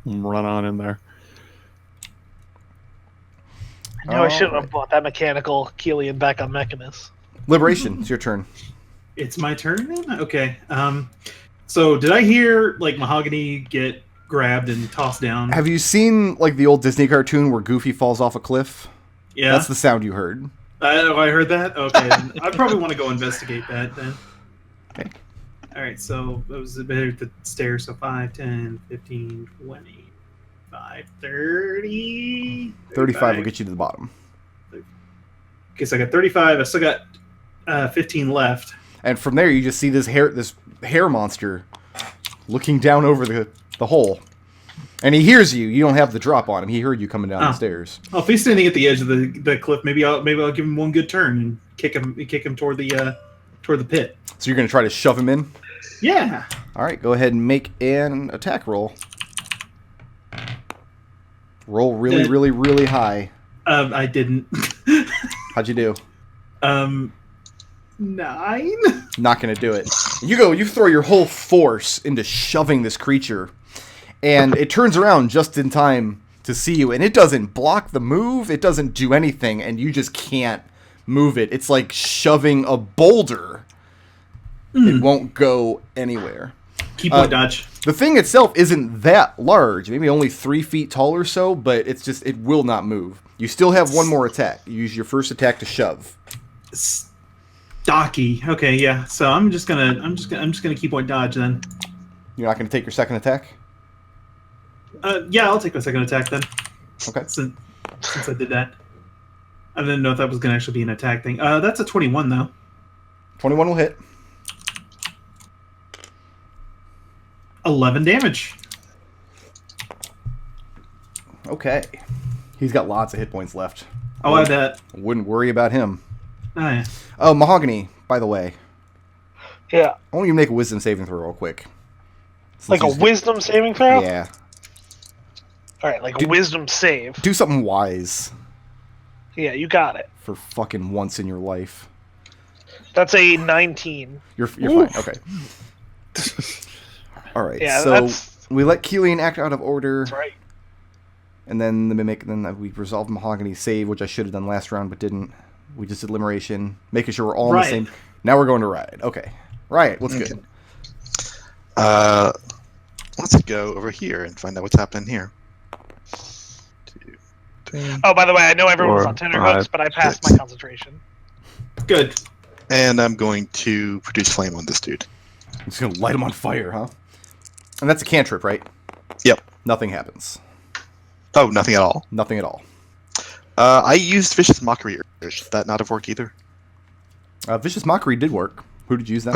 S7: run on in there.
S4: No, I shouldn't have bought that mechanical Kelian back on Mechanus.
S1: Liberation, it's your turn.
S2: It's my turn then? Okay. So did I hear like Mahogany get grabbed and tossed down?
S1: Have you seen like the old Disney cartoon where Goofy falls off a cliff?
S2: Yeah.
S1: That's the sound you heard.
S2: I heard that? Okay. I probably want to go investigate that then.
S1: Okay.
S2: Alright, so it was a bit at the stairs, so 5, 10, 15, 20, 5, 30...
S1: 35 will get you to the bottom.
S2: Okay, so I got 35. I still got 15 left.
S1: And from there, you just see this hair monster looking down over the hole. And he hears you. You don't have the drop on him. He heard you coming down the stairs.
S2: Oh, if he's standing at the edge of the cliff, maybe I'll give him one good turn and kick him toward the pit.
S1: So you're going to try to shove him in?
S2: Yeah.
S1: All right, go ahead and make an attack roll. Roll really, really, really high.
S2: I didn't.
S1: How'd you do?
S2: 9.
S1: Not going to do it. You throw your whole force into shoving this creature, and it turns around just in time to see you, and it doesn't block the move, it doesn't do anything, and you just can't move it. It's like shoving a boulder. It won't go anywhere.
S2: Key point dodge.
S1: The thing itself isn't that large, maybe only 3 feet tall or so, but it's just, it will not move. You still have one more attack. You use your first attack to shove.
S2: Stocky. Okay, yeah. So I'm just gonna key point dodge then.
S1: You're not gonna take your second attack?
S2: Yeah, I'll take my second attack then.
S1: Okay.
S2: Since I did that. I didn't know if that was gonna actually be an attack thing. That's a 21 though.
S1: 21 will hit.
S2: 11 damage.
S1: Okay. He's got lots of hit points left.
S2: Oh, I bet.
S1: Wouldn't worry about him.
S2: Oh, yeah.
S1: Oh, Mahogany, by the way.
S4: Yeah.
S1: I want you to make a wisdom saving throw real quick.
S4: Like a wisdom saving throw?
S1: Yeah.
S4: Alright, like a wisdom save.
S1: Do something wise.
S4: Yeah, you got it.
S1: For fucking once in your life.
S4: That's a 19.
S1: You're fine. Okay. All right.
S4: Yeah,
S1: so we let Kelian act out of order.
S4: That's right.
S1: And then the mimic. Then we resolved Mahogany's save, which I should have done last round, but didn't. We just did liberation, making sure we're all in the same. Now we're going to Riot. Okay. Riot. What's good?
S3: Let's go over here and find out what's happening here. 2, 3.
S4: Oh, by the way, I know everyone was
S6: 4,
S4: on tenterhooks,
S6: 5,
S4: but I passed
S3: 6.
S4: my concentration.
S2: Good.
S3: And I'm going to produce flame on this dude.
S1: I'm just gonna light him on fire, huh? And that's a cantrip, right?
S3: Yep.
S1: Nothing happens.
S3: Oh, nothing at all.
S1: Nothing at all.
S3: I used Vicious Mockery. Should that not have worked either?
S1: Vicious Mockery did work. Who did you use that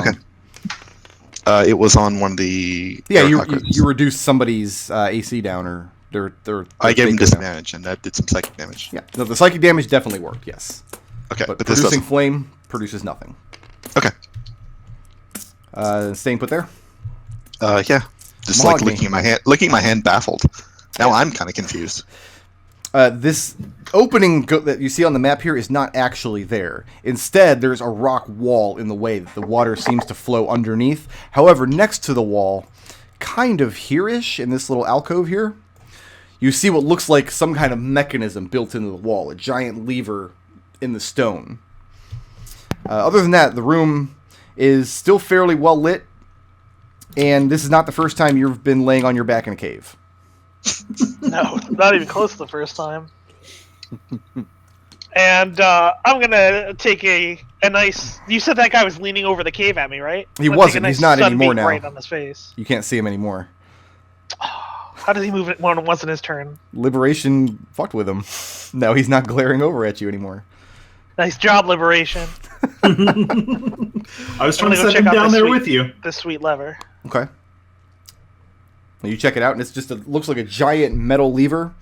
S1: on?
S3: It was on one of the...
S1: Yeah, you reduced somebody's AC down, or their
S3: I gave him
S1: down.
S3: disadvantage, and that did some psychic damage.
S1: Yeah, no, the psychic damage definitely worked, yes.
S3: Okay,
S1: But
S3: but this
S1: producing
S3: doesn't.
S1: flame produces nothing.
S3: Okay.
S1: Staying put there?
S3: Yeah. Just
S1: Mahogany.
S3: like licking my hand baffled. Now I'm kind of confused.
S1: This opening that you see on the map here is not actually there. Instead, there's a rock wall in the way that the water seems to flow underneath. However, next to the wall, kind of here-ish, in this little alcove here, you see what looks like some kind of mechanism built into the wall, a giant lever in the stone. Other than that, the room is still fairly well lit, and this is not the first time you've been laying on your back in a cave.
S4: No, not even close to the first time. And I'm gonna take a nice. You said that guy was leaning over the cave at me, right?
S1: He
S4: I'm gonna
S1: wasn't.
S4: take a nice
S1: He's not
S4: sunbeam
S1: anymore now.
S4: Right on his face.
S1: You can't see him anymore.
S4: How does he move it once in his turn?
S1: Liberation fucked with him. Now he's not glaring over at you anymore.
S4: Nice job, Liberation.
S2: I was trying to set him down there with you.
S4: This sweet lever.
S1: Okay. You check it out, and it's just looks like a giant metal lever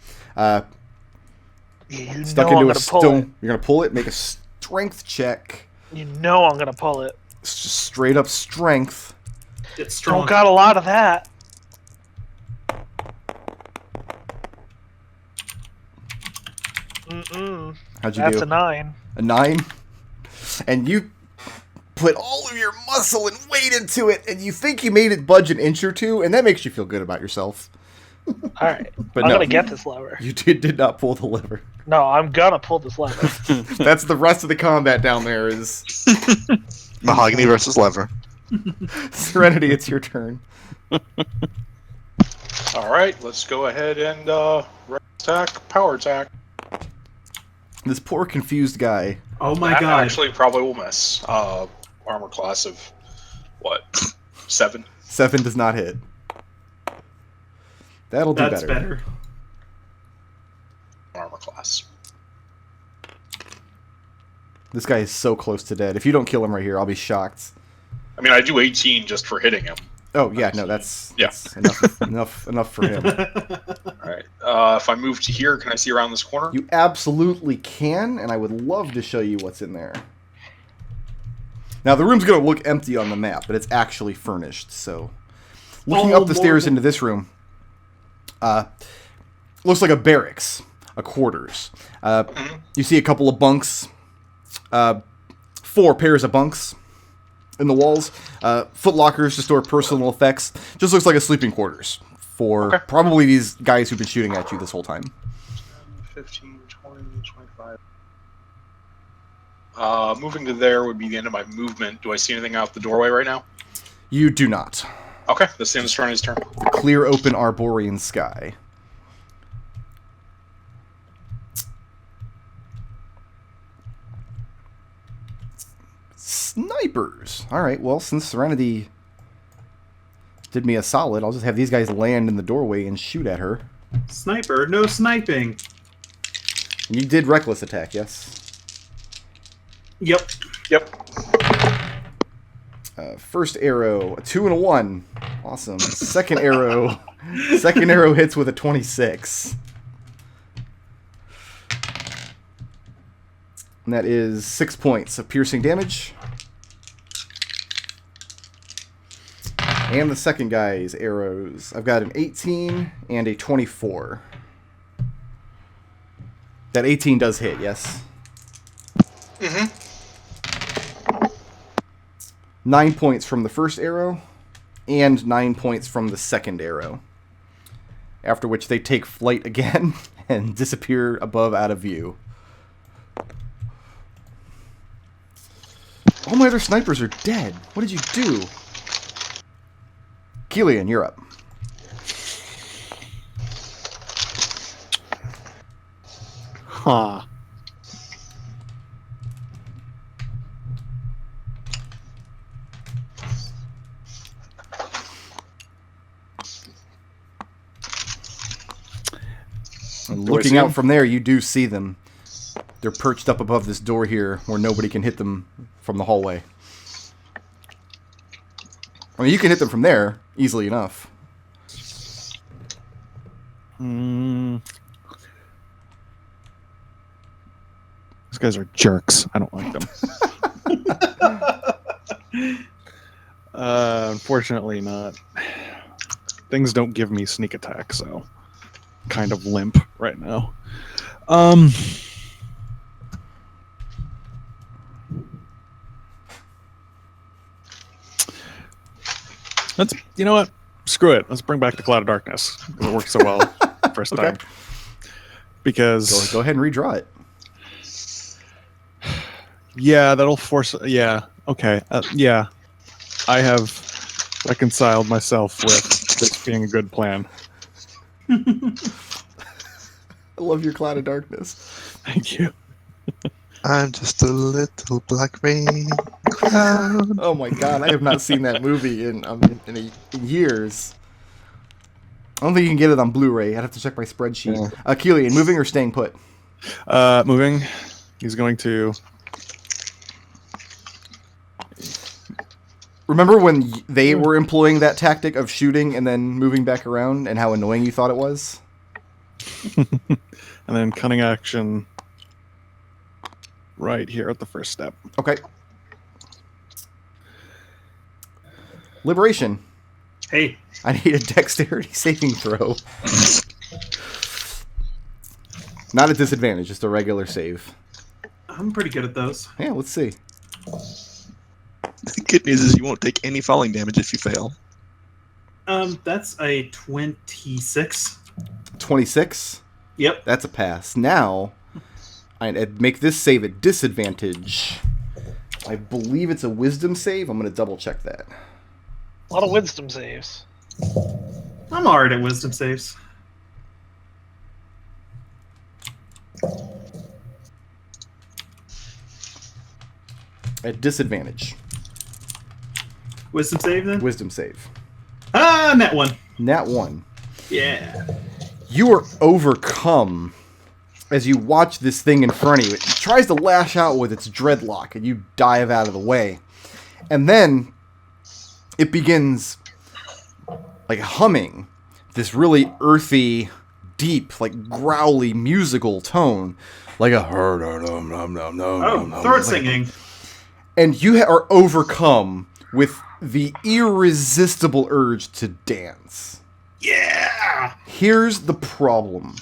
S4: You
S1: stuck
S4: know
S1: into
S4: I'm
S1: a
S4: gonna pull
S1: stone.
S4: it.
S1: You're gonna pull it. Make a strength check.
S4: You know I'm gonna pull it.
S1: It's just straight up strength.
S2: It's strong.
S4: Don't got a lot of that. Mm-mm.
S1: How'd you
S4: That's
S1: do?
S4: a 9.
S1: A 9. And you put all of your muscle and weight into it, and you think you made it budge an inch or two, and that makes you feel good about yourself.
S4: Alright.
S1: But
S4: I'm
S1: no.
S4: gonna get this lever.
S1: You did not pull the lever.
S4: No, I'm gonna pull this lever.
S1: That's the rest of the combat down there is
S3: Mahogany versus lever.
S1: Serenity. It's your turn.
S5: All right, let's go ahead and power attack.
S1: This poor confused guy.
S2: Oh my
S5: That
S2: god.
S5: actually probably will miss. Armor class of what? 7.
S1: 7 does not hit. That'll do
S2: That's better.
S5: Armor class.
S1: This guy is so close to dead. If you don't kill him right here, I'll be shocked.
S5: I mean, I do 18 just for hitting him.
S1: Oh yeah, no, that's enough for him.
S5: All right. If I move to here, can I see around this corner?
S1: You absolutely can, and I would love to show you what's in there. Now the room's gonna look empty on the map, but it's actually furnished. So, looking up the stairs into this room, looks like a barracks, a quarters. You see a couple of bunks, 4 pairs of bunks in the walls, foot lockers to store personal effects. Just looks like a sleeping quarters for probably these guys who've been shooting at you this whole time.
S5: 15, 20, 25. Moving to there would be the end of my movement. Do I see anything out the doorway right now?
S1: You do not.
S5: Okay, that's the end of Serenity's turn.
S1: The clear, open Arborian sky. Snipers. All right, well, since Serenity did me a solid, I'll just have these guys land in the doorway and shoot at her.
S2: Sniper, no sniping.
S1: And you did reckless attack, yes?
S2: Yep.
S1: First arrow, a 2 and a 1. Awesome. Second arrow hits with a 26. And that is 6 points of piercing damage. And the second guy's arrows. I've got an 18 and a 24. That 18 does hit, yes?
S5: Mm-hmm.
S1: 9 points from the first arrow, and 9 points from the second arrow. After which they take flight again and disappear above out of view. All my other snipers are dead. What did you do? Kelian, you're up.
S7: Huh.
S1: Looking out from there, you do see them. They're perched up above this door here where nobody can hit them from the hallway. I mean, you can hit them from there easily enough.
S7: These guys are jerks. I don't like them. Unfortunately not. Things don't give me sneak attack, so kind of limp right now. You know what? Screw it. Let's bring back the Cloud of Darkness. It worked so well first time. Because
S1: Go ahead and redraw it.
S7: yeah, that'll force. Yeah, okay. Yeah, I have reconciled myself with this being a good plan.
S1: I love your Cloud of Darkness.
S7: Thank you.
S3: I'm just a little black rain cloud.
S1: Oh my god, I have not seen that movie in years. I don't think you can get it on Blu-ray. I'd have to check my spreadsheet.
S3: Yeah.
S1: Kelian, moving or staying put?
S7: Moving. He's going to.
S1: Remember when they were employing that tactic of shooting and then moving back around and how annoying you thought it was?
S7: And then cunning action right here at the first step.
S1: Okay. Liberation.
S2: Hey.
S1: I need a dexterity saving throw. Not a disadvantage, just a regular save.
S2: I'm pretty good at those.
S1: Yeah, let's see.
S3: The good news is you won't take any falling damage if you fail.
S2: That's a 26.
S1: 26?
S2: Yep.
S1: That's a pass. Now, I'd make this save at disadvantage. I believe it's a wisdom save. I'm going to double check that.
S4: A lot of wisdom saves.
S2: I'm alright at wisdom saves.
S1: At disadvantage.
S2: Wisdom save then?
S1: Wisdom save.
S2: Ah, net one.
S1: Nat 1.
S2: Yeah.
S1: You are overcome as you watch this thing in front of you. It tries to lash out with its dreadlock, and you dive out of the way. And then it begins like humming this really earthy, deep, like growly musical tone, like a
S2: Throat singing.
S1: and you are overcome with the irresistible urge to dance.
S2: Yeah.
S1: Here's the problem.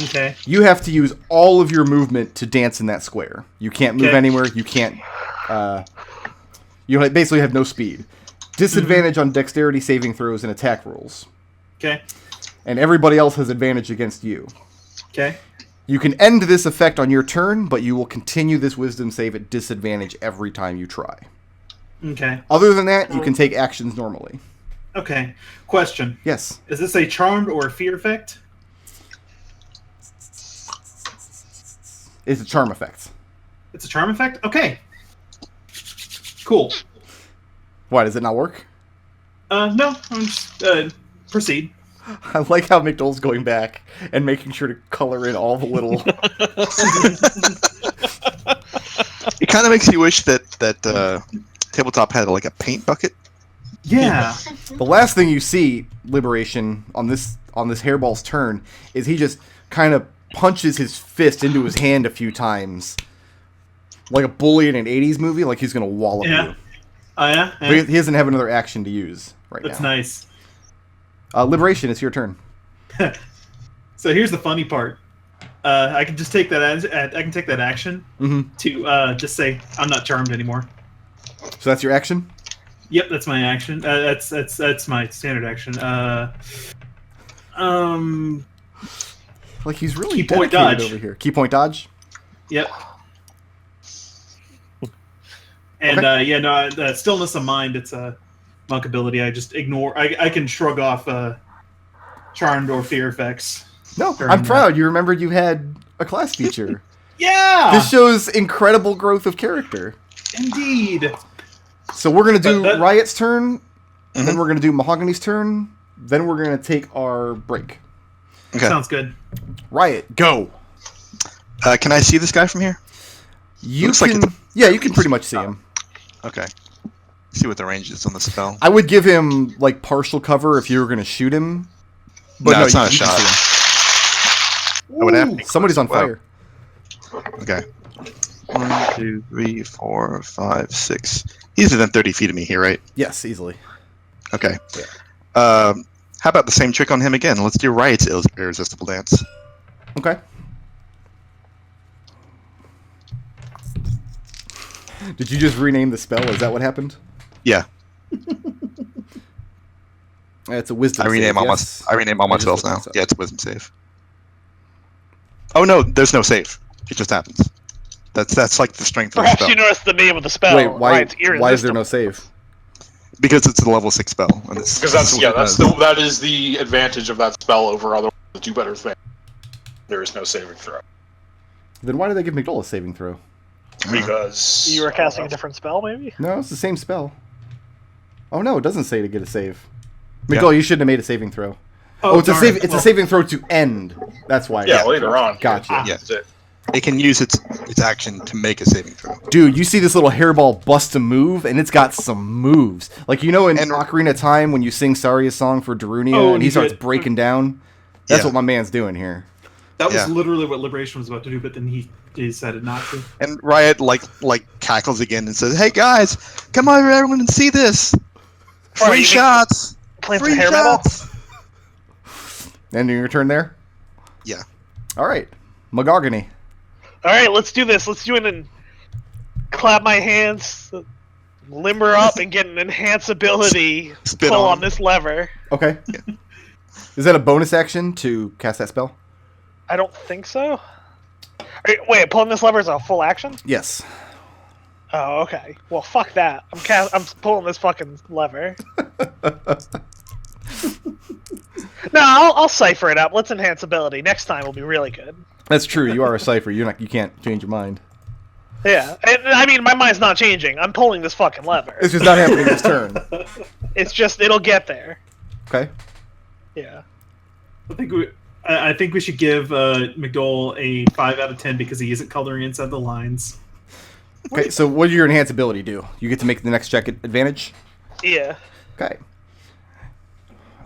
S2: Okay.
S1: You have to use all of your movement to dance in that square. You can't move
S2: Okay.
S1: anywhere. You can't. You basically have no speed. Disadvantage on dexterity saving throws and attack rolls.
S2: Okay.
S1: And everybody else has advantage against you.
S2: Okay.
S1: You can end this effect on your turn, but you will continue this wisdom save at disadvantage every time you try.
S2: Okay.
S1: Other than that, you can take actions normally.
S2: Okay. Question.
S1: Yes.
S2: Is this a charmed or a fear effect?
S1: It's a charm effect.
S2: It's a charm effect? Okay. Cool.
S1: Why, does it not work?
S2: No. I'm just, proceed.
S1: I like how McDohl's going back and making sure to color in all the little...
S3: It kind of makes you wish that tabletop had like a paint bucket.
S2: Yeah.
S1: The last thing you see, Liberation, on this hairball's turn, is he just kind of punches his fist into his hand a few times. Like a bully in an 80s movie, like he's going to wallop you.
S2: Oh, yeah?
S1: But he doesn't have another action to use right
S2: That's
S1: now.
S2: nice.
S1: Liberation, it's your turn.
S2: So here's the funny part. I can just take that I can take that action to just say I'm not charmed anymore.
S1: So that's your action?
S2: Yep, that's my action. That's my standard action.
S1: Like he's really
S2: Key point
S1: dedicated
S2: dodge.
S1: over here. Key point dodge?
S2: Yep. And
S1: Okay.
S2: stillness of mind. It's a monk ability. I just ignore. I can shrug off charmed or fear effects.
S1: No,
S2: during
S1: I'm
S2: that.
S1: proud. You remembered you had a class feature.
S2: Yeah.
S1: This shows incredible growth of character.
S2: Indeed.
S1: So we're going to do
S2: But that-
S1: Riot's turn, then we're going to do Mahogany's turn, then we're going to take our break.
S3: Okay.
S2: Sounds good.
S1: Riot, go!
S3: Can I see this guy from here?
S1: You
S3: Looks like
S1: can,
S3: it's
S1: yeah, you can pretty much see him.
S3: Okay. See what the range is on the spell.
S1: I would give him, like, partial cover if you were going to shoot him. But
S3: No, it's not a
S1: you can
S3: shot.
S1: see
S3: I would have
S1: him. Somebody's on
S3: Wow.
S1: fire.
S3: Okay. 1, 2, 3, 4, 5, 6. He's within 30 feet of me here, right?
S1: Yes, easily.
S3: Okay. How about the same trick on him again? Let's do Riot's Irresistible Dance.
S1: Okay. Did you just rename the spell? Is that what happened?
S3: Yeah.
S1: It's a wisdom
S3: I rename
S1: save,
S3: all
S1: yes?
S3: my
S1: I just
S3: spells
S1: looked
S3: now.
S1: this up.
S3: Yeah, it's a wisdom save. Oh no, there's no save. It just happens. That's like the strength of the
S4: Perhaps
S3: spell.
S4: you noticed the name of the spell.
S1: Wait, why
S4: Riot's
S1: is there no
S4: irresistible.
S1: save?
S3: Because it's a level 6 spell. And it's,
S5: Because that is the advantage of that spell over other that do better things. There is no saving throw.
S1: Then why did they give McDohl a saving throw?
S5: Because
S4: You were casting a different spell, maybe?
S1: No, it's the same spell. Oh no, it doesn't say to get a save.
S3: Yeah.
S1: McDohl, you shouldn't have made a saving throw. Oh, it's a
S2: darn.
S1: save. It's a
S2: Well,
S1: saving throw to end. That's why.
S5: Yeah, later on.
S1: Gotcha.
S3: Yeah.
S5: That's it.
S3: It can use its action to make a saving throw.
S1: Dude, you see this little hairball bust a move, and it's got some moves. Like, you know in
S3: And-
S1: Ocarina of Time when you sing Saria's song for Darunia,
S2: Oh,
S1: and he
S2: you
S1: starts
S2: did.
S1: breaking down? That's
S3: Yeah.
S1: what my man's doing here.
S2: That was
S3: Yeah.
S2: literally what Liberation was about to do, but then he decided not to.
S3: And Riot like cackles again and says, "Hey guys, come over everyone and see this.
S4: Right,
S3: Free
S4: you
S3: shots.
S4: Playing some
S3: Free
S4: hair metal?
S3: shots."
S1: Ending your turn there?
S3: Yeah.
S1: All right. Mahogany.
S4: Alright, let's do this. Let's do it and clap my hands, limber up, and get an enhance ability
S3: Spit
S4: pull
S3: on.
S4: on this lever.
S1: Okay. Is that a bonus action to cast that spell?
S4: I don't think so. Wait, pulling this lever is a full action?
S1: Yes.
S4: Oh, okay. Well, fuck that. I'm pulling this fucking lever. No, I'll cipher it up. Let's enhance ability. Next time will be really good.
S1: That's true. You are a cipher. You can't change your mind.
S4: Yeah, and, I mean, my mind's not changing. I'm pulling this fucking lever.
S1: It's just not happening this turn.
S4: It's just, it'll get there.
S1: Okay.
S4: Yeah.
S2: I think we should give McDohl a 5 out of 10 because he isn't coloring inside the lines.
S1: Okay, so what does your enhance ability do? You get to make the next check at advantage?
S4: Yeah.
S1: Okay.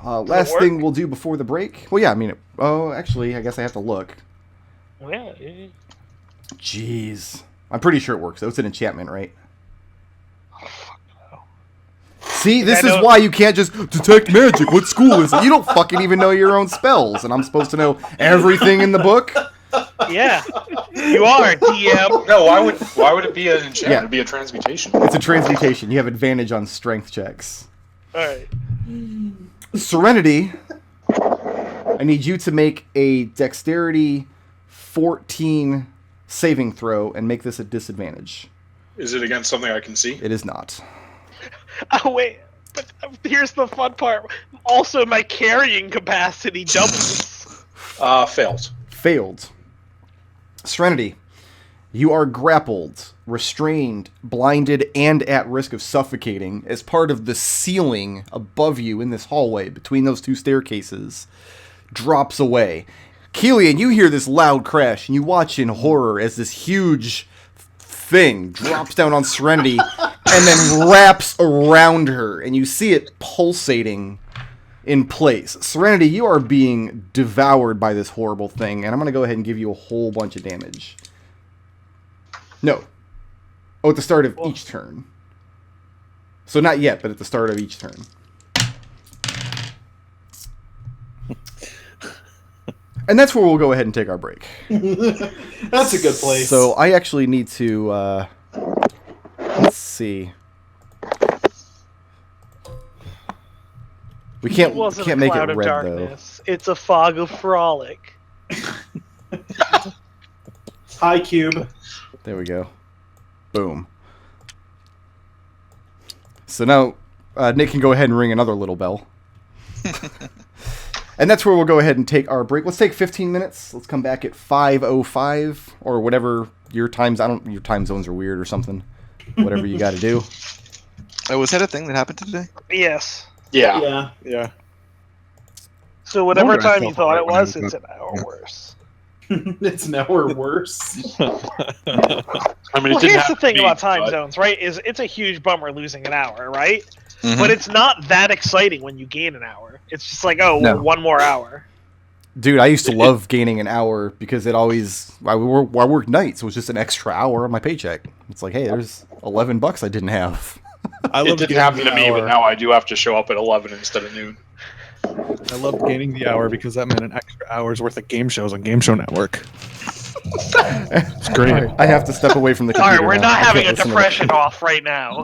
S1: Last
S4: work?
S1: thing we'll do before the break. Well, yeah, I mean, actually, I guess I have to look.
S4: Yeah.
S1: Jeez. I'm pretty sure it works, though. It's an enchantment, right? See, this
S4: I
S1: is
S4: know-
S1: why you can't just detect magic. What school is it? You don't fucking even know your own spells, and I'm supposed to know everything in the book?
S4: Yeah. You are, DM.
S5: No, why would it be an enchantment?
S1: Yeah.
S5: It'd be a transmutation.
S1: It's a transmutation. You have advantage on strength checks.
S4: Alright.
S1: Serenity, I need you to make a dexterity 14 saving throw and make this a disadvantage.
S5: Is it against something I can see?
S1: It is not.
S4: Oh wait, but here's the fun part. Also, my carrying capacity doubles.
S5: Failed.
S1: Failed. Serenity, you are grappled, restrained, blinded, and at risk of suffocating as part of the ceiling above you in this hallway between those two staircases drops away. Kelian, you hear this loud crash, and you watch in horror as this huge thing drops down on Serenity and then wraps around her, and you see it pulsating in place. Serenity, you are being devoured by this horrible thing, and I'm going to go ahead and give you a whole bunch of damage. No. Oh, at the start of each turn. So not yet, but at the start of each turn. And that's where we'll go ahead and take our break.
S2: That's a good place.
S1: So I actually need to, let's see. We can't make it red,
S4: darkness. Though. It's a fog of frolic.
S2: Hi, Cube.
S1: There we go. Boom. So now Nick can go ahead and ring another little bell. And that's where we'll go ahead and take our break. Let's take 15 minutes. Let's come back at 5:05 or whatever your times. Your time zones are weird or something. Whatever you got to do.
S3: Oh, was that a thing that happened today?
S4: Yes.
S2: Yeah.
S4: So whatever
S7: Wonder
S4: time you
S7: myself
S4: thought it
S7: when I
S4: was,
S7: was
S4: it's
S7: up.
S4: an hour worse.
S2: It's an hour worse.
S5: I mean,
S4: Well,
S5: it didn't
S4: here's
S5: have
S4: the
S5: to
S4: thing
S5: be,
S4: about time
S5: but-
S4: zones, right? Is it's a huge bummer losing an hour, right?
S3: Mhm.
S4: But it's not that exciting when you gain an hour. It's just like, oh,
S6: No.
S4: one more hour.
S1: Dude, I used to love gaining an hour because it always... I worked nights, so it was just an extra hour on my paycheck. It's like, hey, there's $11 I didn't have.
S7: I
S5: It
S7: love
S5: didn't happen to me, but now I do have to show up at 11 instead of noon.
S7: I love gaining the hour because that meant an extra hour's worth of game shows on Game Show Network. It's great.
S1: I have to step away from the
S4: All
S1: computer
S4: right, we're
S1: now.
S4: not
S1: I
S4: having
S1: can't
S4: a
S1: listen to
S4: depression off right now.